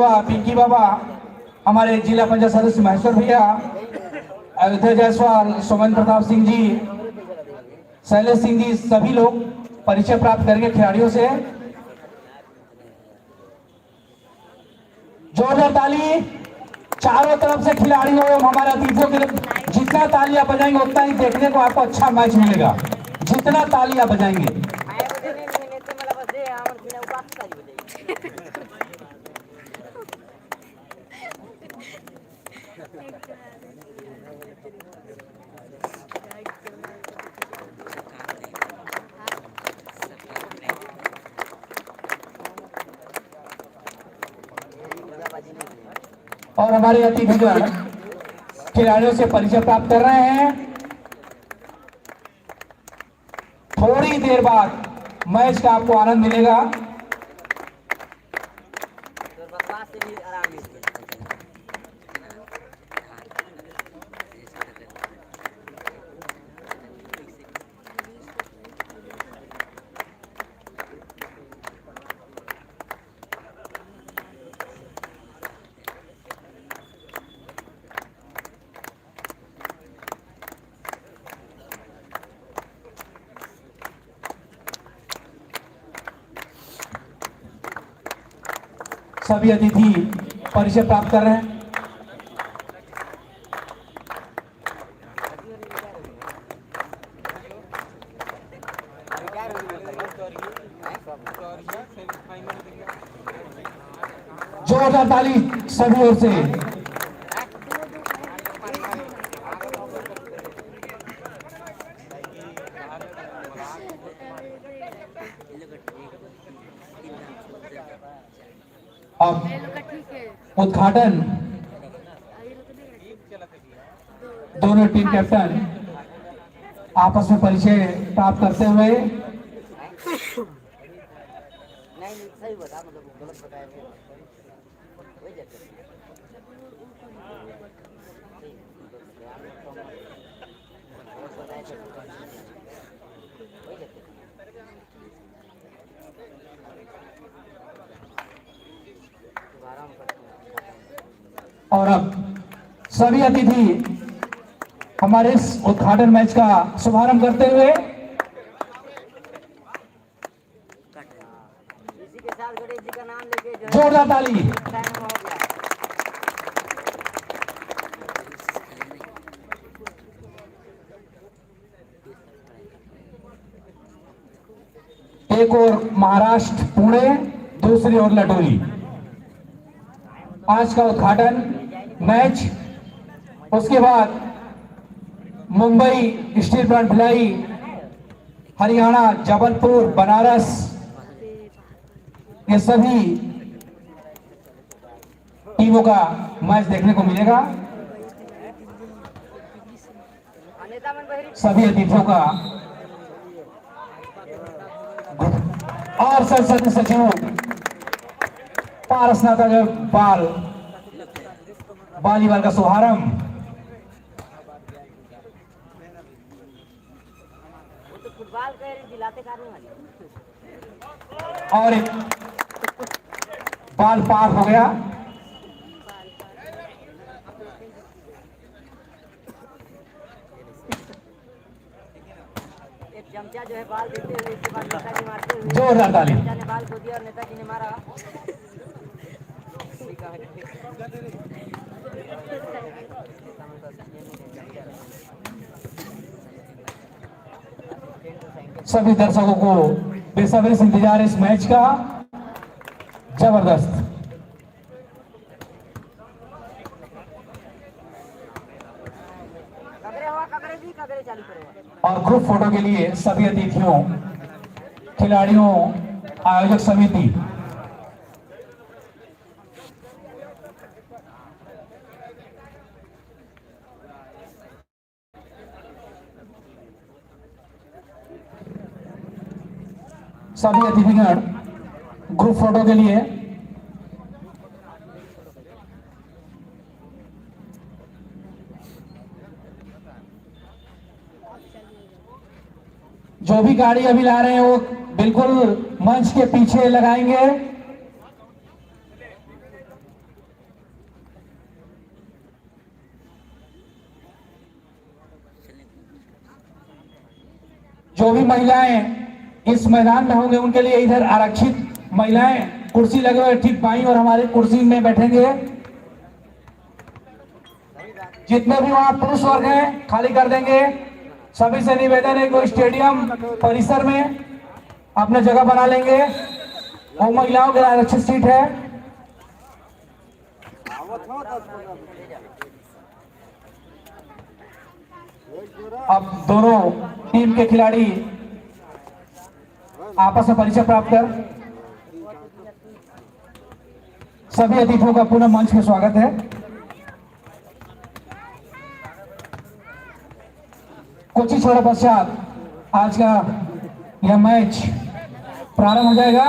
पिंकी बाबा, हमारे जिला पंचायत सदस्य महेश्वर भैया, अयोध्या जायसवाल, सोमन प्रताप सिंह जी, शैलेश सिंह जी, सभी लोग परिचय प्राप्त करेंगे खिलाड़ियों से। जोरदार ताली चारों तरफ से खिलाड़ियों एवं हमारे अतिथियों के लिए। जितना तालियां बजाएंगे उतना ही देखने को आपको अच्छा मैच मिलेगा, जितना तालियां बजाएंगे। और हमारे अतिथिगण खिलाड़ियों से परिचय प्राप्त कर रहे हैं। थोड़ी देर बाद मैच का आपको आनंद मिलेगा। सभी अतिथि परिचय प्राप्त कर रहे हैं। जोरदार ताली सभी ओर से। अब उद्घाटन दोनों टीम कैप्टन आपस में परिचय प्राप्त करते हुए और अब सभी अतिथि हमारे इस उद्घाटन मैच का शुभारंभ करते हुए जोरदार ताली। एक और महाराष्ट्र पुणे, दूसरी ओर लटोली। आज का उद्घाटन मैच, उसके बाद मुंबई स्टील प्लांट भिलाई, हरियाणा, जबलपुर, बनारस, ये सभी टीमों का मैच देखने को मिलेगा। सभी अतिथियों का और संसद सचिव पारसनाथ बाल वॉलीबॉल का शुभारंभ। और एक बाल पार हो गया। एक चमचा जो है बाल देते हुए इसके बाद नेताजी मारते हुए जोरदार ताली। चमचा ने बाल को दिया और नेताजी ने मारा। सभी दर्शकों को बेसब्री से इंतजार इस मैच का। जबरदस्त। और ग्रुप फोटो के लिए सभी अतिथियों, खिलाड़ियों, आयोजक समिति, सभी अतिथिगण ग्रुप फोटो के लिए जो भी गाड़ी अभी ला रहे हैं वो बिल्कुल मंच के पीछे लगाएंगे। जो भी महिलाएं इस मैदान में होंगे उनके लिए इधर आरक्षित महिलाएं कुर्सी लगे हुए ठीक बाईं और हमारे कुर्सी में बैठेंगे। जितने भी वहां पुरुष वर्ग हैं खाली कर देंगे। सभी से निवेदन है कि स्टेडियम परिसर में अपने जगह बना लेंगे। वो महिलाओं के लिए आरक्षित सीट है। अब दोनों टीम के खिलाड़ी आपस में परिचय प्राप्त कर सभी अतिथियों का पुनः मंच में स्वागत है। कुछ ही छोड़े पश्चात आज का यह मैच प्रारंभ हो जाएगा।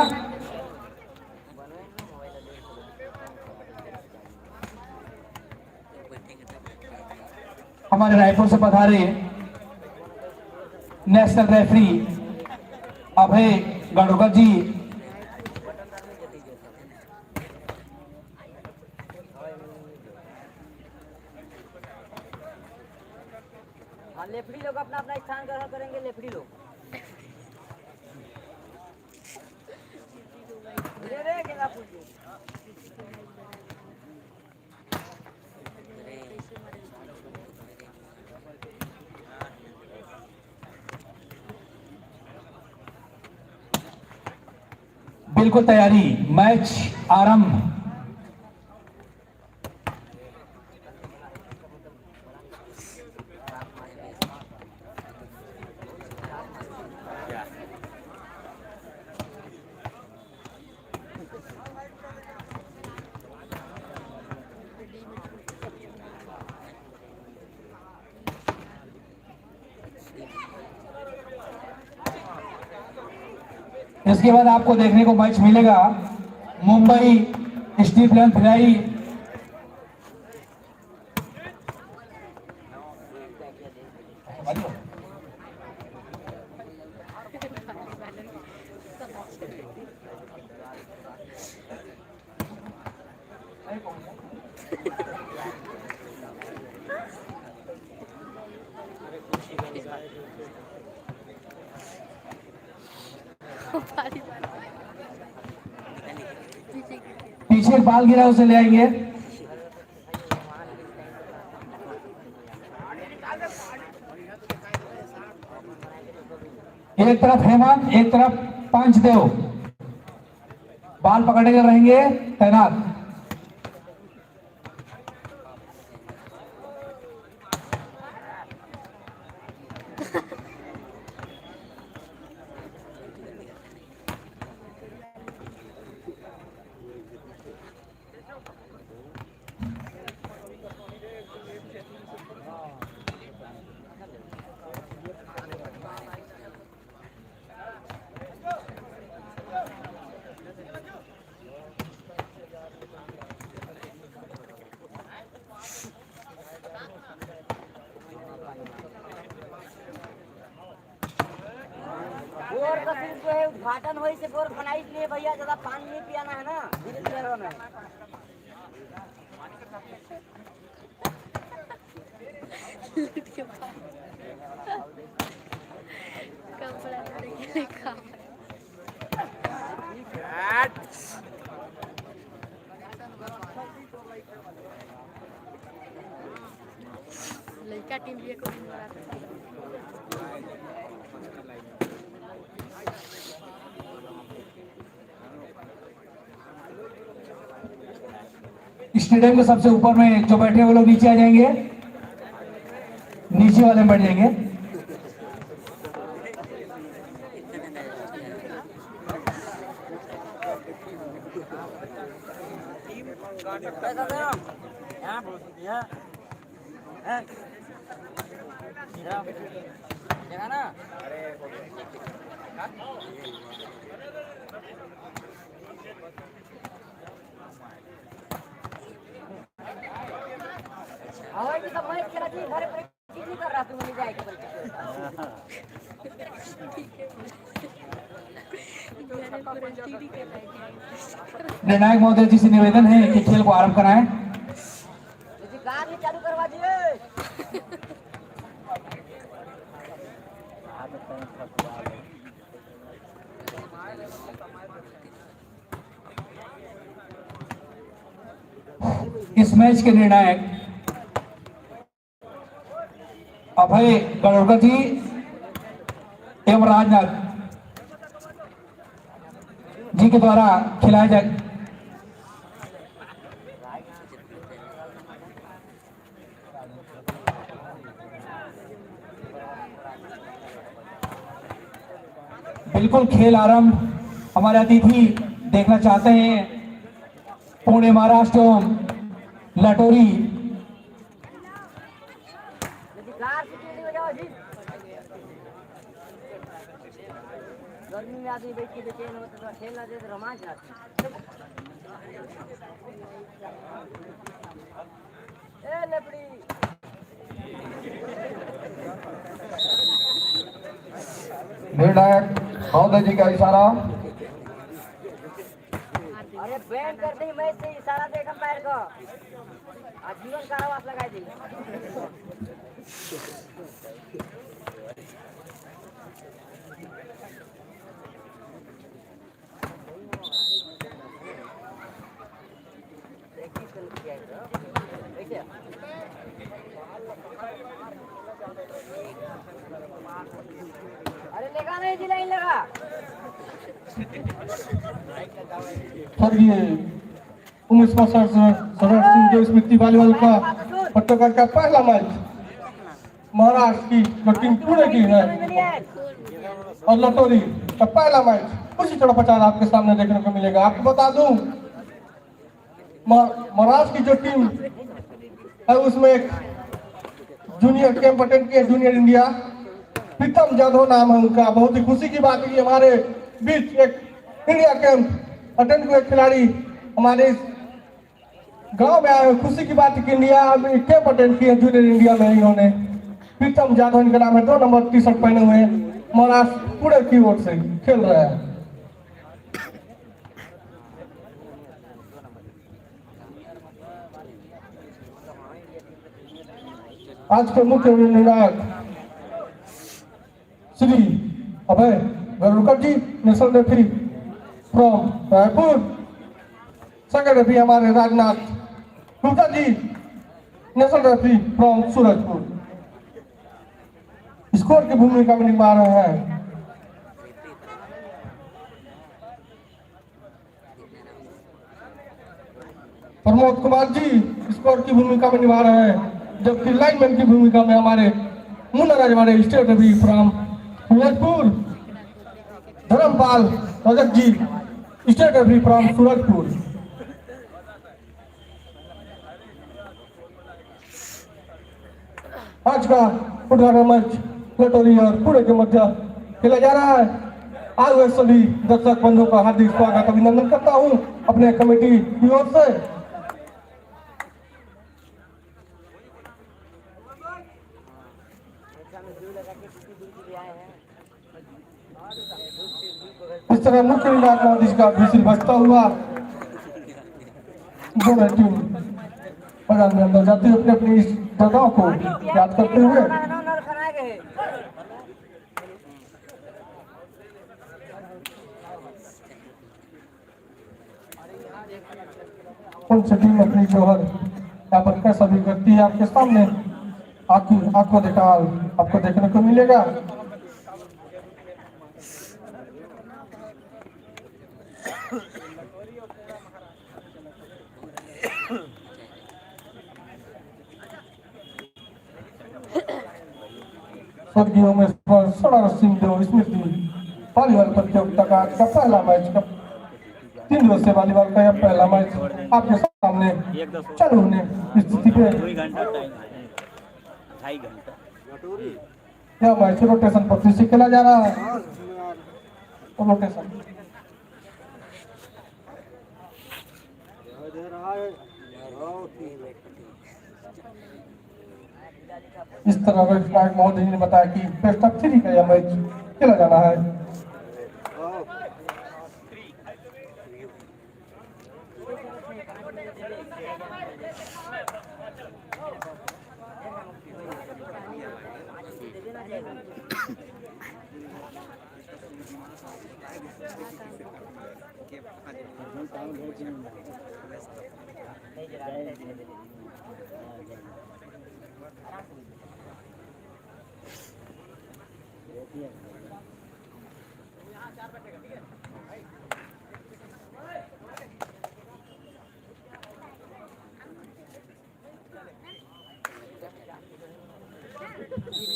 हमारे रायपुर से पधारे नेशनल रेफरी अभय गणोकर जी हाँ, लेफ्टी लोग अपना अपना स्थान ग्रहण करेंगे। लेफ्टी लोग बिल्कुल तैयारी, मैच आरंभ। इसके बाद आपको देखने को मैच मिलेगा मुंबई स्टीफलन भिलाई पीछे एक बाल गिरा उसे ले आएंगे। एक तरफ हेमंत एक तरफ पंचदेव बाल पकड़े के रहेंगे तैनात। बोर का फिर जो है उद्घाटन हुई से बोर बनाई लिए भैया, ज्यादा पानी नहीं पियाना है ना, धीरे धीरे रहना है। लड़का टीम भी को स्टेडियम के सबसे ऊपर में जो बैठे वो लोग नीचे आ जाएंगे, नीचे वाले में बैठ जाएंगे। हवाई की सब मैच खेला थी, घर पे नहीं कर रहा, तू नहीं जाएगा निर्णायक महोदय जी से निवेदन है कि खेल को आरंभ कराएं। कार नहीं चालू करवा दिए। इस मैच के निर्णायक अभय गणोरकर जी एवं राजनाथ जी के द्वारा खिलाया जाए। बिल्कुल खेल आरंभ हमारे अतिथि देखना चाहते हैं। पुणे महाराष्ट्र एवं लटोरी गर्मी में आदमी बैठ के बेचैन होता है, खेलना दे तो रोमांच आता है। ए लेपड़ी निर्णायक महोदय जी का इशारा। अरे बैन कर दी मैच से इशारा दे अंपायर को आजीवन कारावास लगा दी। अरे लगा नहीं जी, लाइन लगा। स्वर्गीय 19 सरदार सिंह देव स्मृति वॉलीबॉल का पट्टोकार का पहला मैच महाराष्ट्र की जो टीम पुणे की है और लटोरी का पहला मैच उसी तरह प्रचार आपके सामने देखने को मिलेगा। आपको बता दूं महाराष्ट्र की जो टीम है उसमें एक जूनियर कैंप अटेंड किए, जूनियर इंडिया प्रीतम जाधव नाम है उनका। बहुत ही खुशी की बात है कि हमारे बीच एक इंडिया कैंप अटेंड हुए खिलाड़ी हमारे इस गांव में आए। खुशी की बात है कि इंडिया कैंप अटेंड किए जूनियर इंडिया में इन्होंने। प्रीतम जाधव इनका नाम है, 2 नंबर टी शर्ट पहने हुए महाराष्ट्र पुणे की ओर से खेल रहे हैं। आज के मुख्य निर्णायक Shri Abhay Ganorkar ji, national referee from Raipur. Second referee हमारे Rajnath Gupta ji, national referee from Surajpur. Score की भूमिका में निभा रहे हैं प्रमोद कुमार जी, स्कोर की भूमिका में निभा रहे हैं, जबकि लाइनमैन की भूमिका में हमारे Munna Rajwade state referee from Surajpur. Dharmpal Rajak ji, state referee from Surajpur. आज का फुटबॉल मैच लटोरी और पुणे के मध्य खेला जा रहा है। आज हुए सभी दर्शक बंधुओं का हार्दिक स्वागत अभिनंदन करता हूं अपने कमेटी की ओर से। इस तरह मुख्य निर्णायक का विसिल बजता हुआ दोनों टीम मैदान में अंदर जाती हुई अपनी अपनी जगहों को याद करते हुए कौन सी टीम अपनी जोहर यहाँ पर कैसा भी करती है आपके सामने आंखों देखा आपको देखने को मिलेगा। स्वर्गीय उमेश सरदार सिंह देव स्मृति वॉलीबॉल प्रतियोगिता का आज का पहला मैच का 3 दिवसीय वॉलीबॉल का यह पहला मैच आपके सामने चालू होने की स्थिति पे यह मैच रोटेशन पद्धति से खेला जा रहा है। रोटेशन इस तरह विधायक महोदय ने बताया कि बेस्ट ऑफ 3 का यह मैच खेला जाना है।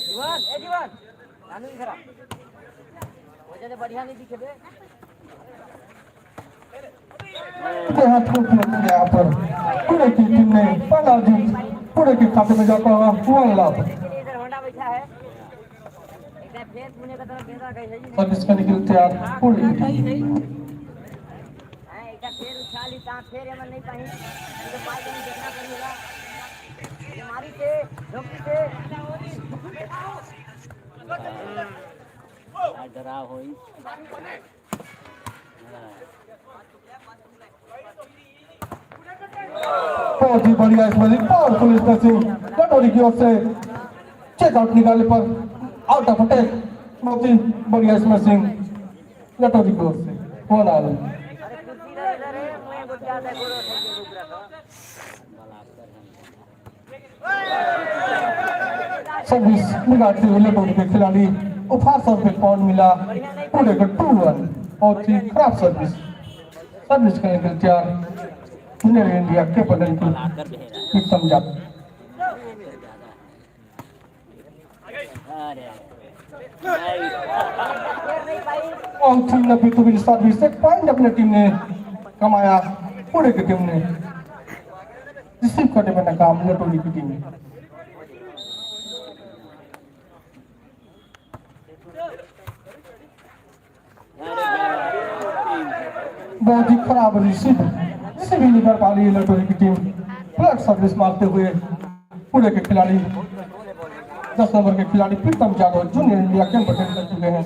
जीवन ए जीवन नानू की खराब वजह से बढ़िया नहीं दिखे बे यहाँ ठोक यहाँ पर पूरे की टीम ने पहला जीत पूरे के खाते में जाता हुआ 1 लाख। इधर होंडा बैठा है एक फिर पुणे का तरफ भेजा गई है जी सर्विस करने के लिए तैयार पूरे की टीम। हां एक फिर उछाली ता फिर हमन नहीं पाई तो पाई नहीं देखना पड़ेगा मारी से धोखी से डरा होई बहुत ही बढ़िया इसमें पावरफुल स्पेसिंग कटोरी की ओर से चेकआउट निकालने पर आउट ऑफ अटैक बहुत ही बढ़िया स्मैशिंग कटोरी की ओर से 1 ऑल। अरे कुर्सी इधर है मैं गुड़िया से गोरो से रुक रहा था सर्विस निकालते हुए कटोरी के खिलाड़ी उपहार सर्व पे पॉइंट मिला पूरे का 2-1। बहुत ही खराब सर्विस सर्विस करने के लिए तैयार जूनियर इंडिया के बदल की समझा बहुत ही नब्बे तो भी सर्विस से पॉइंट अपने टीम ने कमाया पूरे की टीम ने रिसीव करने में नाकाम लटोली की टीम। बहुत ही खराब रिसीव ही नहीं कर पा रही है लटोरी की टीम। फ्लड सर्विस मारते हुए पूरे के खिलाड़ी 10 नंबर के खिलाड़ी प्रीतम जाधव जूनियर इंडिया के बटन कर चुके हैं।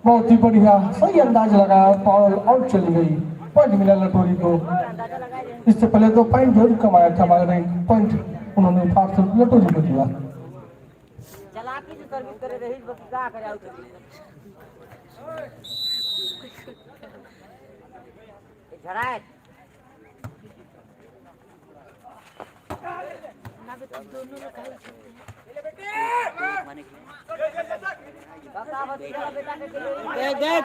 बहुत ही बढ़िया सही अंदाज लगाया बॉल आउट चली गई पॉइंट मिला लटोरी को। इससे पहले 2 पॉइंट जरूर कमाया था मगर पॉइंट उन्होंने फास्ट लटोरी को दिया। चलाकी से सर्विस करे रही बस का करे आउट झड़ाए ना बे दोनों लोग खाई माने काका बेटा के देख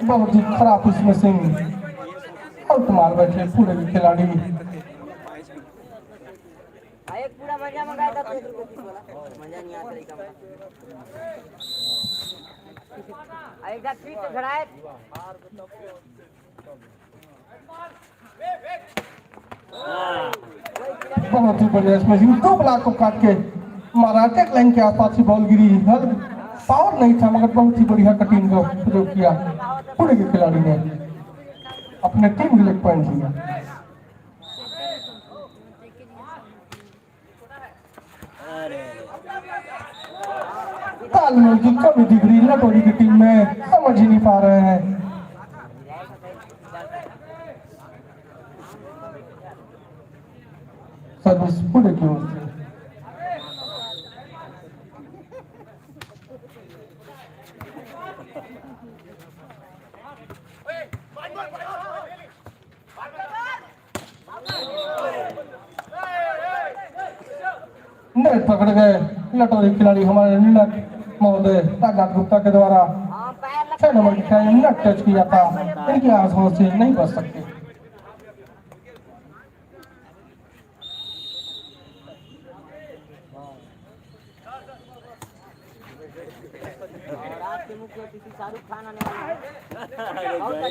बहुत ही खराब इसमें सिंह आउट मार बैठे पूरे के खिलाड़ी। एक पूरा मजा मंगाया था 30 रुपए वाला मजा नहीं आता लेकिन एक दा ट्वीट से झड़ाए बहुत ही बढ़िया इसमें सिंह 2 ब्लॉक को काट के मारा टेक लाइन के आसपास ही बॉल गिरी। पावर नहीं था मगर बहुत ही बढ़िया कटिंग का प्रयोग किया पूरे के खिलाड़ी ने अपने टीम के लिए पॉइंट लिया। तालमेल की कमी दिख रही लटोरी की टीम में समझ ही नहीं पा रहे हैं। सर्विस पूरे की ओर से नेट पकड़ गए लटोरी खिलाड़ी हमारे नीलक महोदय राघव गुप्ता के द्वारा 6 नंबर की खिलाड़ी नेट टच किया था। इनके आंसुओं से नहीं बच सकते।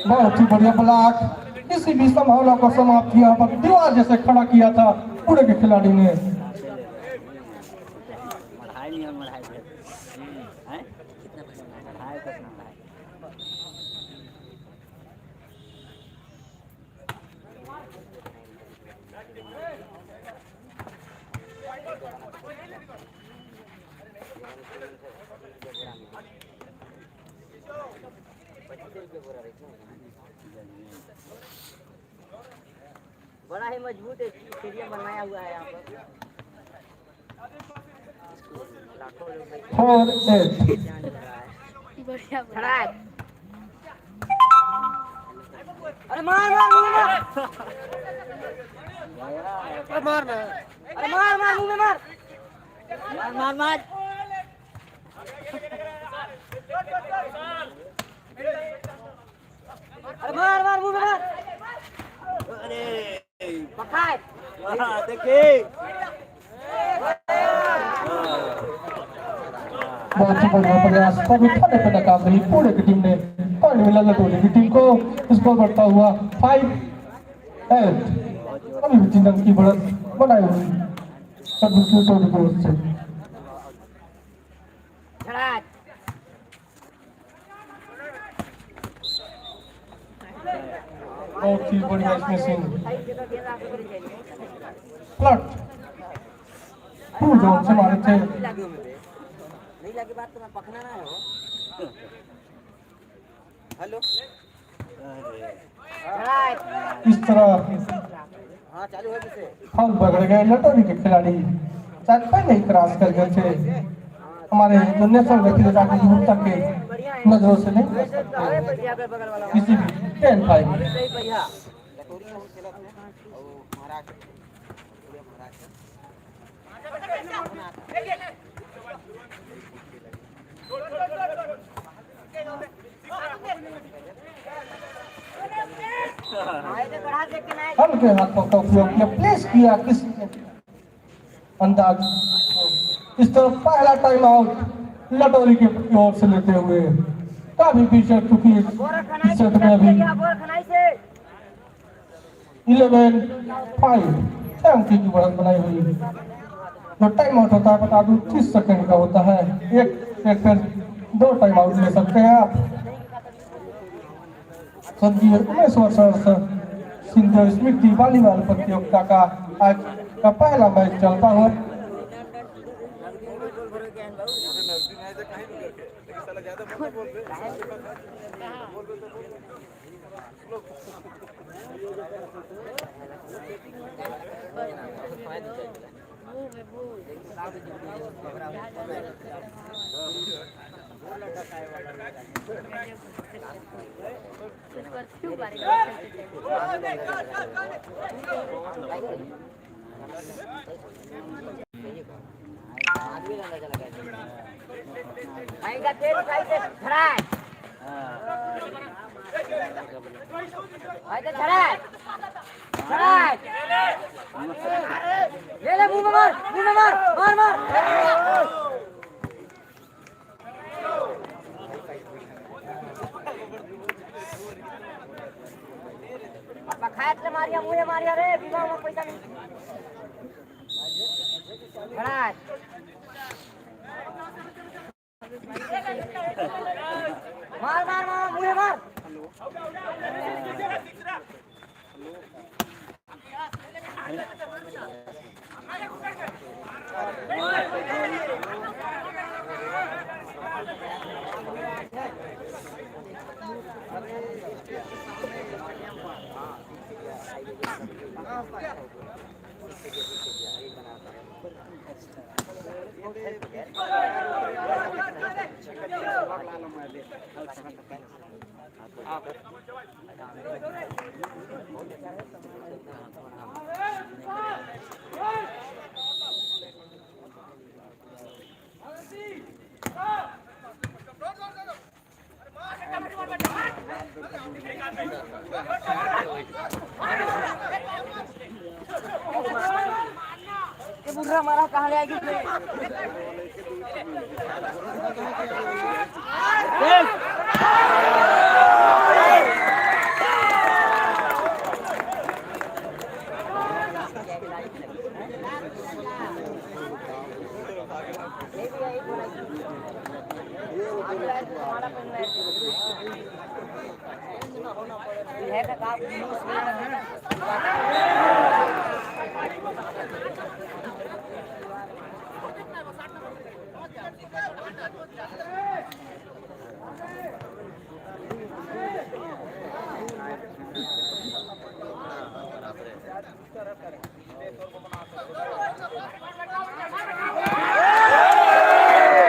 बहुत ही बढ़िया ब्लॉक किसी भी संभावना को समाप्त किया पर दीवार जैसे खड़ा किया था पूरे के खिलाड़ी ने। बड़ा ही मजबूत स्टेडियम बनाया हुआ है यहाँ पर। लाखों लोग बैठे 4-8 ध्यान दे रहा है। खड़ा है। अरे मार मार मुंह में मार। अरे मार मार मुंह में मार। मार मार। अरे मार मार मुंह में मार। अरे पक्का है। देखिए बहुत ही बढ़िया प्रयास कभी खाने पे नाकाम रही पुणे की टीम ने पॉइंट मिला लटोली की टीम को। स्कोर बढ़ता हुआ 5-8। अभी भी 3 रन की बढ़त बनाई हुई दूसरी टोली की ओर से। खड़ा है। बहुत ही बढ़िया इसमें सीन सही जगह गेंद आके करी जाएगी। फ्लट टू जोर से मारे थे। नहीं लगी बात तो मैं पकना ना हो। हेलो इस तरह हाँ चालू है किसे फाउल पकड़ गए लटोरी के खिलाड़ी। शायद पहले ही क्रॉस कर गए थे। हमारे जो नेशनल व्यक्ति जाके दूर तक के नजरों से नहीं कर सकते बगल वाला किसी भी 10-5। सही बढ़िया हल्के हाथों का उपयोग किया प्लेस किया किस अंदाज। इस तरह पहला टाइम आउट लटोरी की ओर से लेते हुए काफी पीछे क्योंकि इस सेट में अभी 11-5 की बढ़त बनाई हुई। जो टाइम आउट होता है बता दूं 30 सेकंड का होता है। एक फिर 2 टाइम आउट ले सकते हैं आप। संजीव 19 वर्ष सिंधु स्मृति वॉलीबॉल प्रतियोगिता का आज का पहला मैच चलता हुआ। ले मुंह में मार मार मार खायत से मारिया मुझे मारिया रे विवाह में पैसा नहीं खड़ा है। मार मार मार मुझे मार ये बुढ़ा हमारा कहाँ ले आएगी है का काम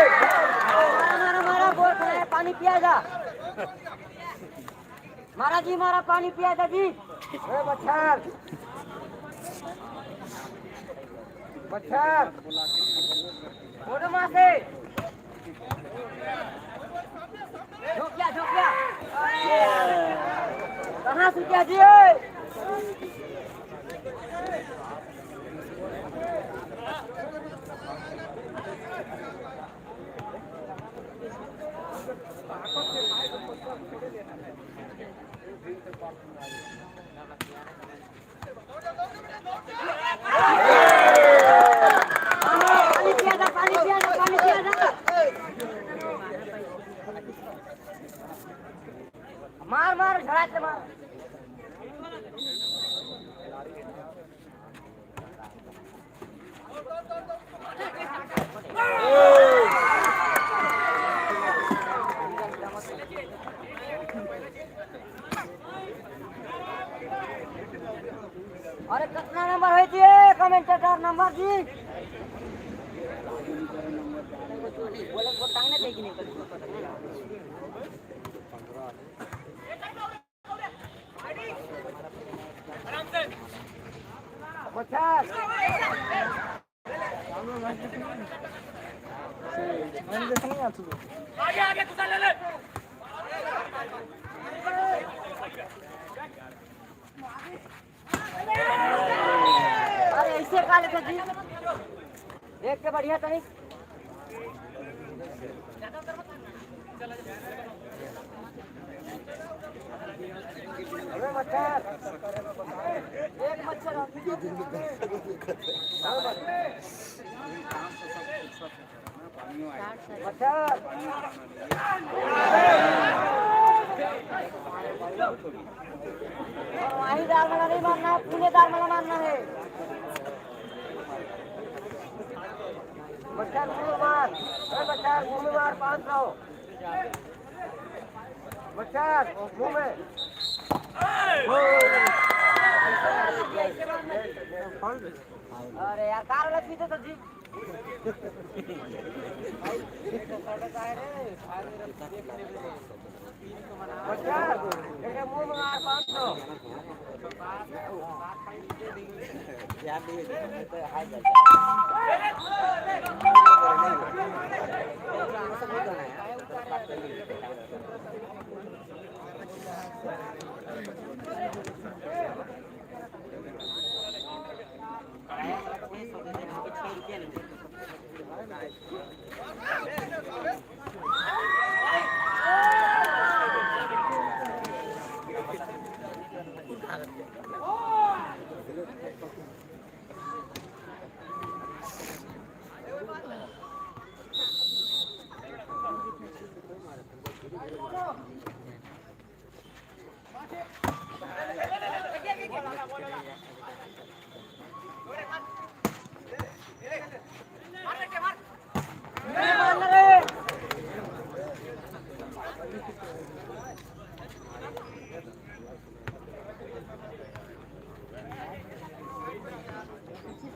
मारा मारा बोल खड़ा है, पानी पिया जा। मारा जी मारा, पानी पिया जा जी। बच्चर बच्चर बोलो माँ से झोंकिया झोंकिया कहाँ से क्या जी? मार मार झड़ाट से मार। अरे कितना नंबर है जी कमेंटेटर नंबर जी? बोले वो टांगने देगी नहीं आगे आगे कुछ ले ले। अरे ऐसे खा लेते जी, देख के बढ़िया तनी। अरे मच्छर एक मच्छर मच्छर वही दाल वाला नहीं मारना है, पूरे दाल वाला मारना है। मच्छर मार, मच्छर मुंह में मार 500। मच्छर मुंह में। अरे यार कार वाला पीते तो जी। मच्छर मुंह में मार 500।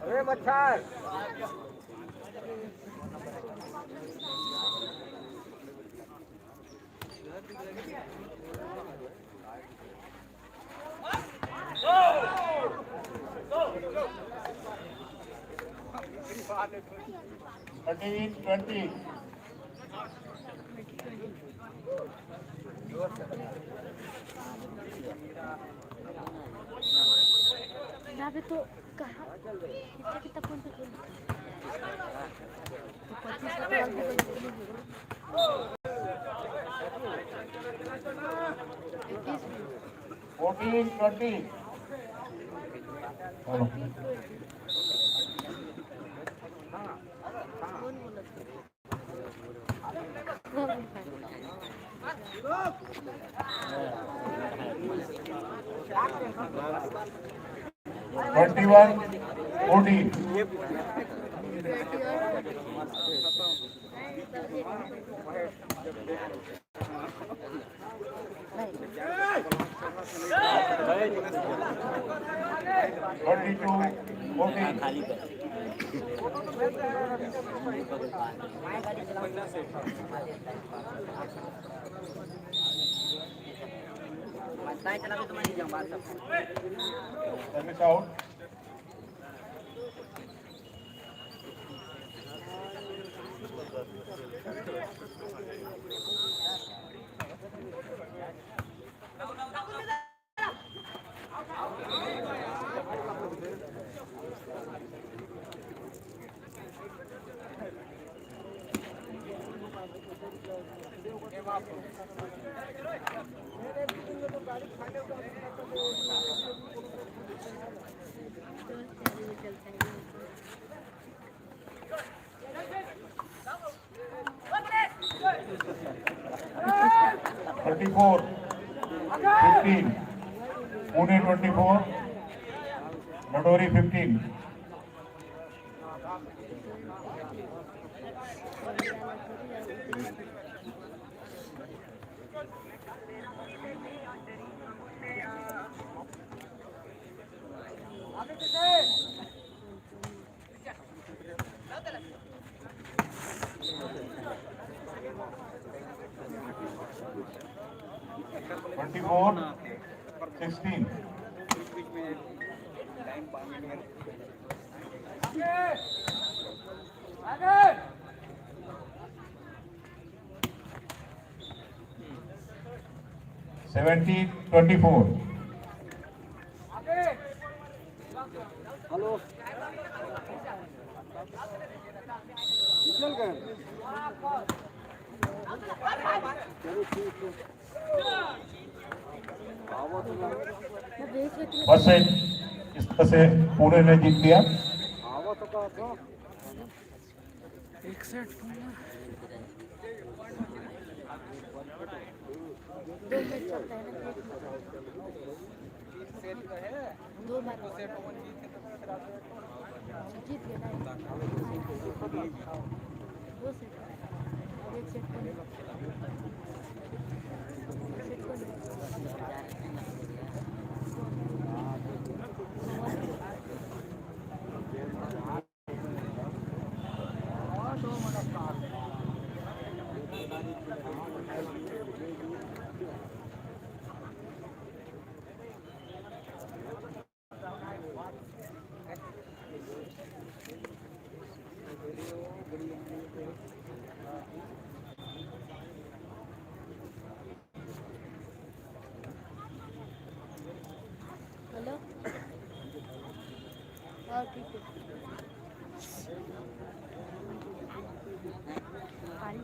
अरे मच्छर यहाँ पे तो कहाँ कितना कितना फोन पे खेल तो 14-20 21-14 22 खाली कर मैं गाड़ी चलाऊंगा मैं चला के तो मैं नहीं जाऊँ बात सब सर्विस आउट 34-15 Pune 24 Nadori 15 24-16 17-24 बस इस तरह से पुणे ने जीत लिया दो बार जीत गया ना दो सेट एक सेट हेलो हाँ ठीक है पानी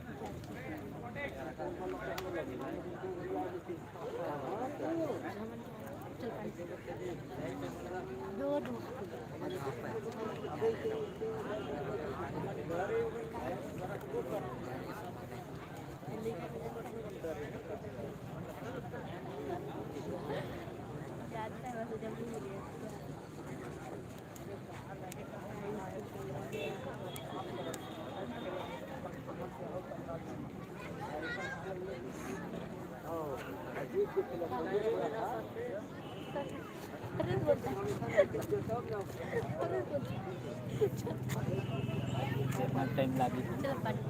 चल पानी दो टाइम लगी चल पानी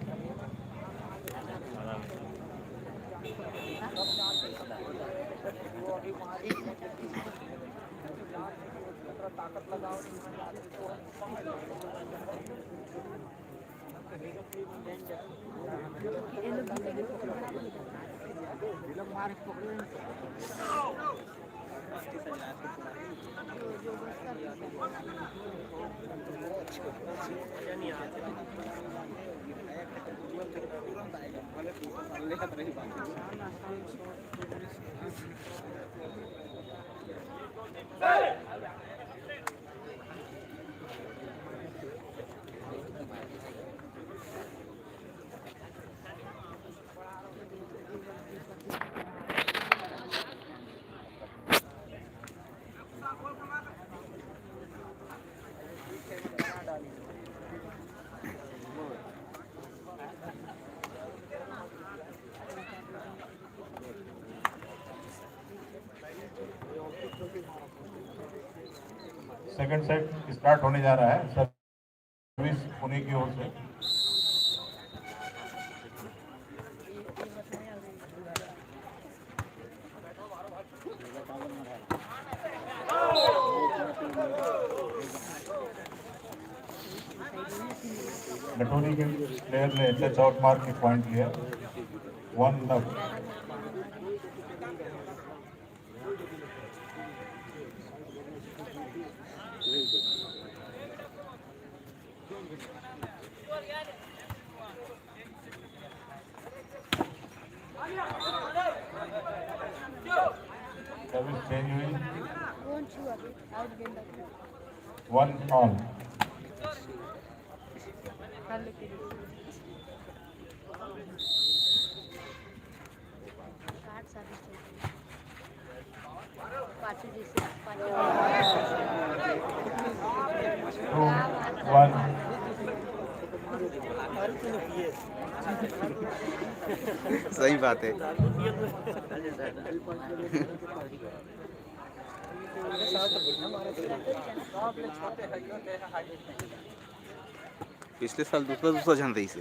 सेकंड सेट स्टार्ट होने जा रहा है। सर्विस पुणे की ओर से। नटोरी के प्लेयर ने टच आउट मार के पॉइंट लिया। 1 लव। सर्विस चेंज हुई। 1 ऑल। सही बात है। पिछले साल दूसरा झन रही से।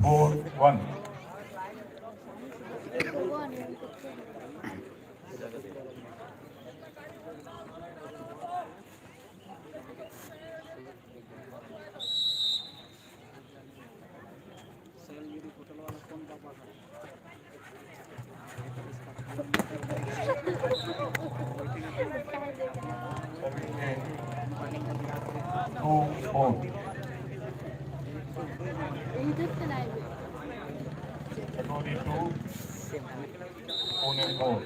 Four 1। Nटोरी 2 Pune 4।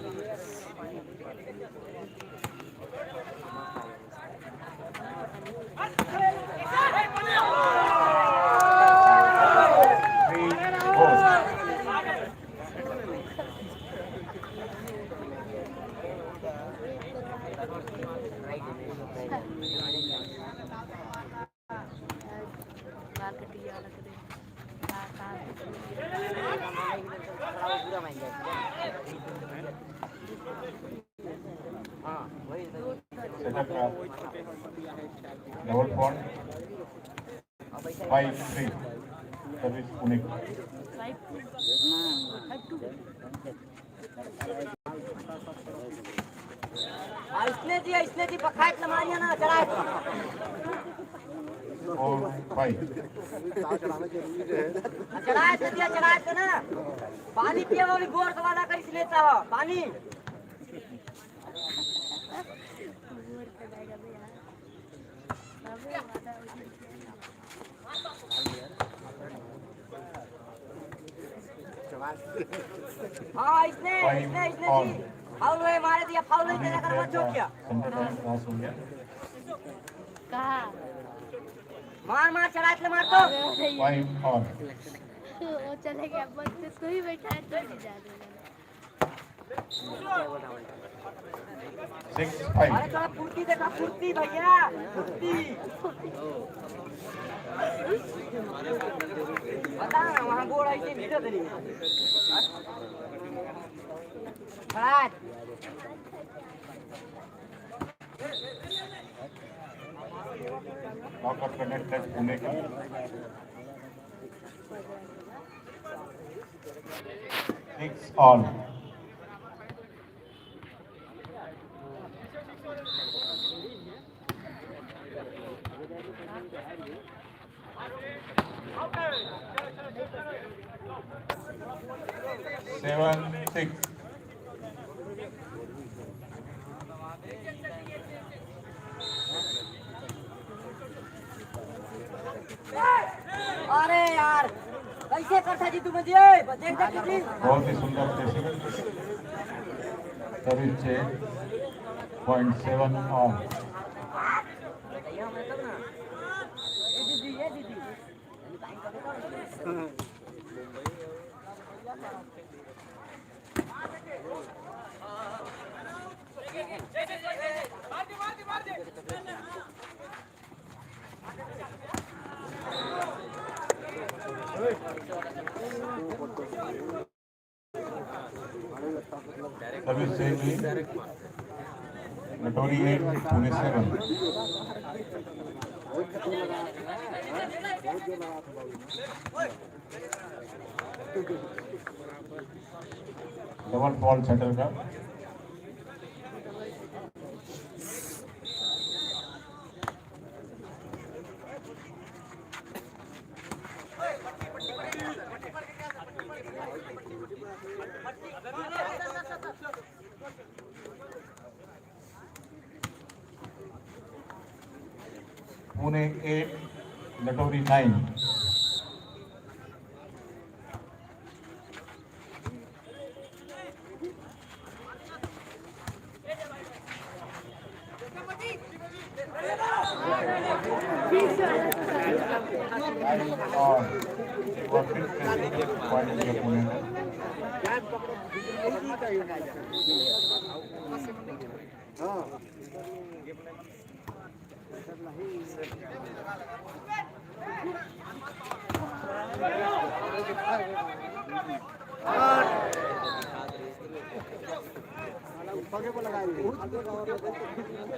Double point 5-3 service Pune. इसने जी पखाट लमारिया ना चढ़ाए 4-5। चढ़ाए थे ना। पानी पिए वो भी गोर वाला कर इसलिए चाहो पानी। हाँ इसने जी फाउल हुए मारे दिया। फाउल नहीं देना कर मत किया। मार चढ़ाए थे मार तो 5 ऑन। वो चले गया बस पे कोई बैठा है तो नहीं जा रहा। 6-5। अरे थोड़ा फुर्ती देखा फुर्ती भैया फुर्ती। बता ना वहाँ गोड़ ऐसे भीतर नहीं खड़ा। नॉकआउट करने टच पुणे का। 6 ऑल। सेवन 6। अरे यार कैसे करता जी तुम जी देख बहुत ही सुंदर सर्विस चेंज। 0.7 on. ये हमने सब ना ये दीदी Service safely. Latori 8, Pune 7. Double ball center का. Pune 8, Latori 9. और वर्किंग पॉइंट के पुणे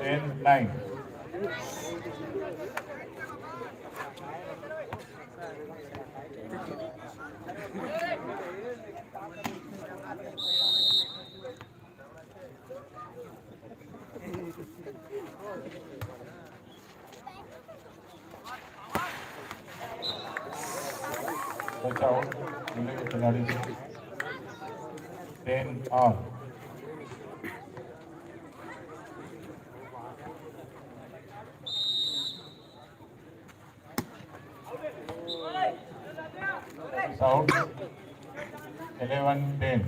Ten 9. बचाओ मिले के खिलाड़ी 10 और आउट 11-10.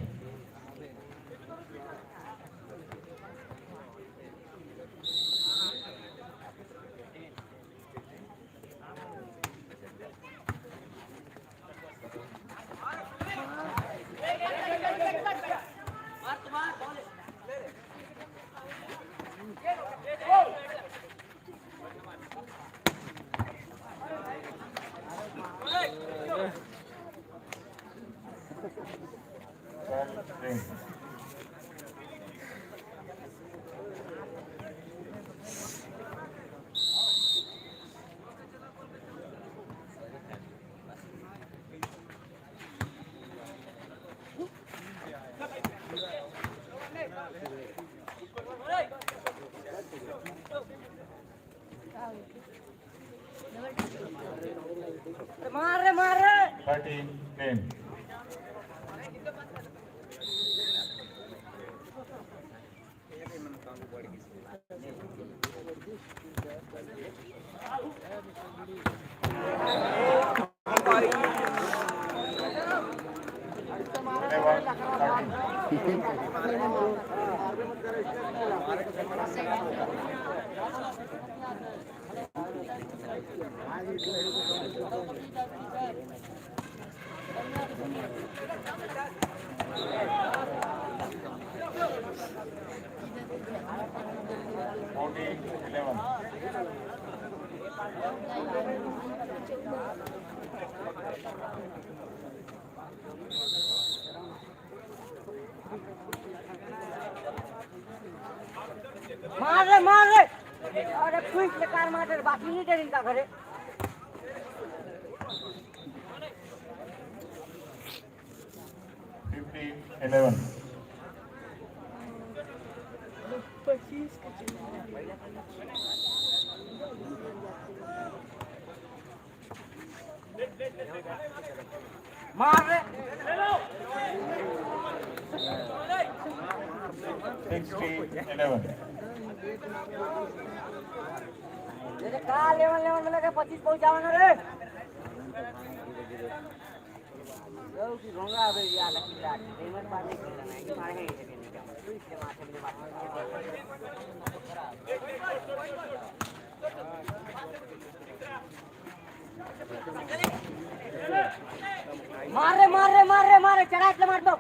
मार रे मार रे 13-10. मार रे अरे क्विक ले कार मार बाकी नहीं दे इनका घरे 50-11. मार रे 60-11. ये का लेवल में लगे 25 पहुंचावना रे की रोंगा आवे या लकी लाट पेमेंट पानी खेलना है कि मारे हैं मार रे मार रे मार रे मार रे चढ़ा इतने मार दो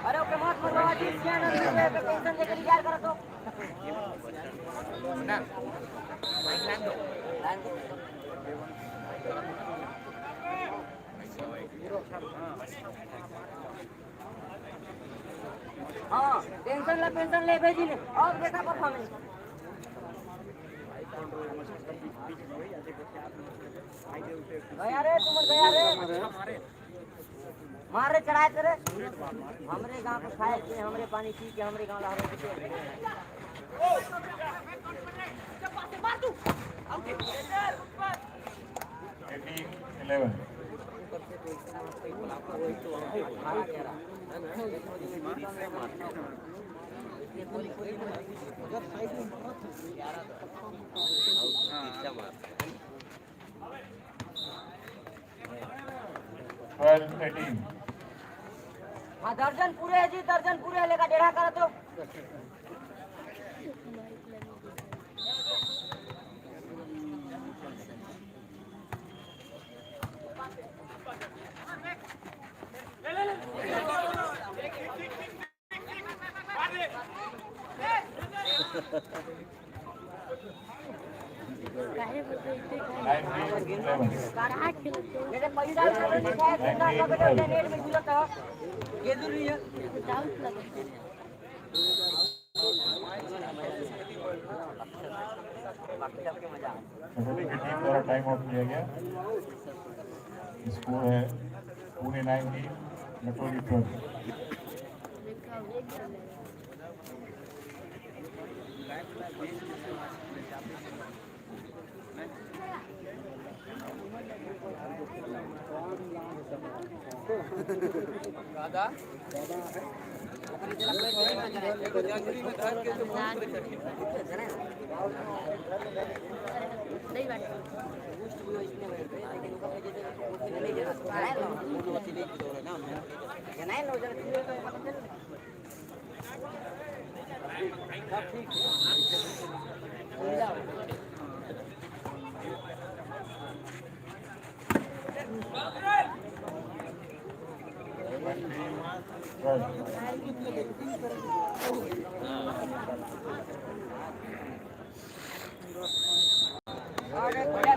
अरे ओके मत मत बाबा जी क्या ना पे टेंशन लेकर यार करो तो ना लाइन दो हाँ टेंशन ले भेजी ने और देखा परफॉर्मेंस गया रे तुम गया रे मारे चढ़ाए तेरे हमरे गांव को खाए के हमरे पानी पी के हमरे गांव लहरों के मार तू 11 12-18 हाँ दर्जन पूरे है जी दर्जन पूरे है लेकर डेढ़ा करो तो काहे बोलते इतने 9-11 काढ़ा खेलते मेरे पैसा नहीं खाए सुंदर का बेटा नेट में झूलता ये दूर नहीं है डाउट लगते हैं कटोरी की टीम द्वारा टाइम आउट किया गया स्कोर है पुणे 19 कटोरी 12 नहीं बात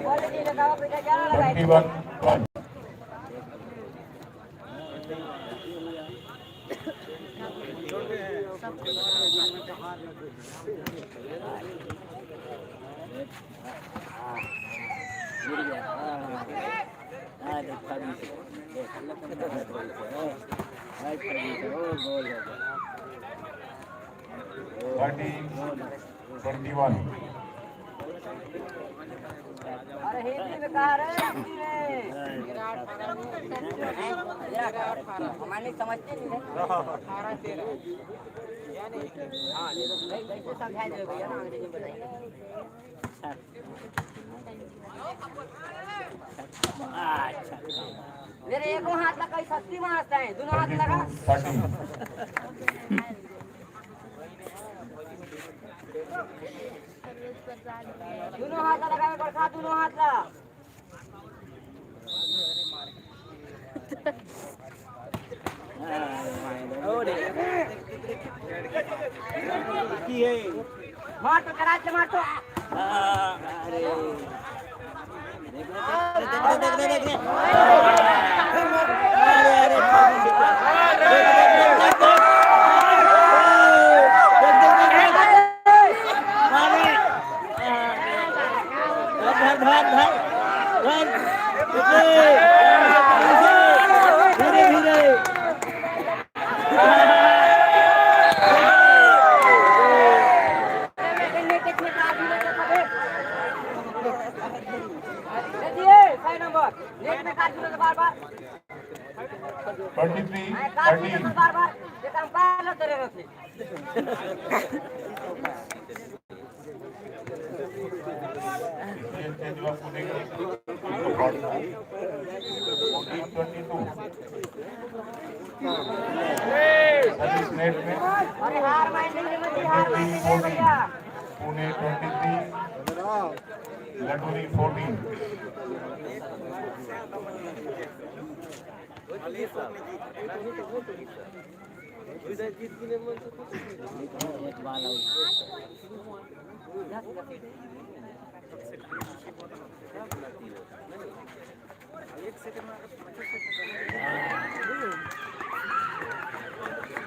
बोल दीजिए लगाओ बेटा क्या लगाए 21 30-21 अरे हिंदी में कहा रहे हिंदी में हमारे समझते नहीं है हाँ कैसे समझाए दे भैया ना अंग्रेजी में बताइए मेरे एक हाथ लगा सस्ती मारता है दोनों हाथ लगा 30 दोनों हाथ लगा बरखा दोनों हाथ ला मार तो करा मार तो बार बार 23-13 बार बार ये काम कर लो तेरे से चेंज हुआ पुणे की 14-22 नेट में अरे हार माइंडेंगे मत हार माइंडेंगे भैया पुणे 23 लटूरी 14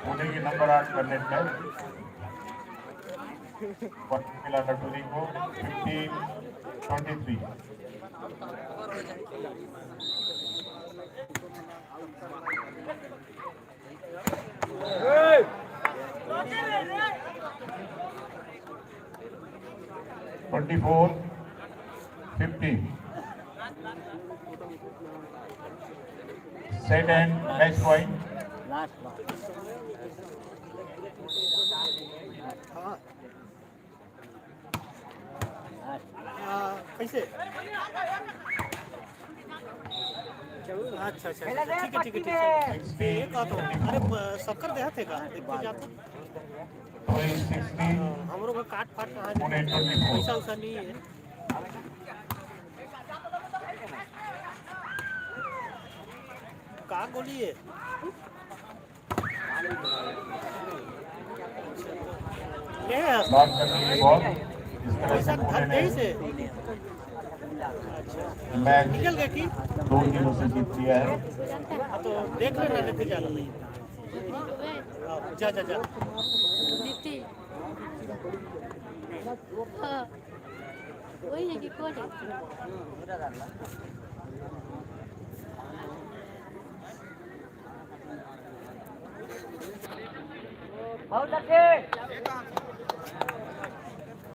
पुणे की नंबर 8 का नेट है मिला लटूरी को 15-23 24-15 set and match point कैसे अच्छा अच्छा खेला गया ठीक है पट्टी में एक आता अरे शक्कर देहा थे का देखते जाते 16 हमरो का काट फाट कहाँ पुणे 24 पैसा उसा नहीं है का गोली है ये लॉक कर दी बॉल इस तरह पैसा से पुणे धर ने गई से मैच निकल गया कि 2-0 से जीत लिया है हाँ, तो देख लेना लेते जाना हाँ, जा जा जा दीप्ति हाँ वही है कि कौन है बहुत अच्छे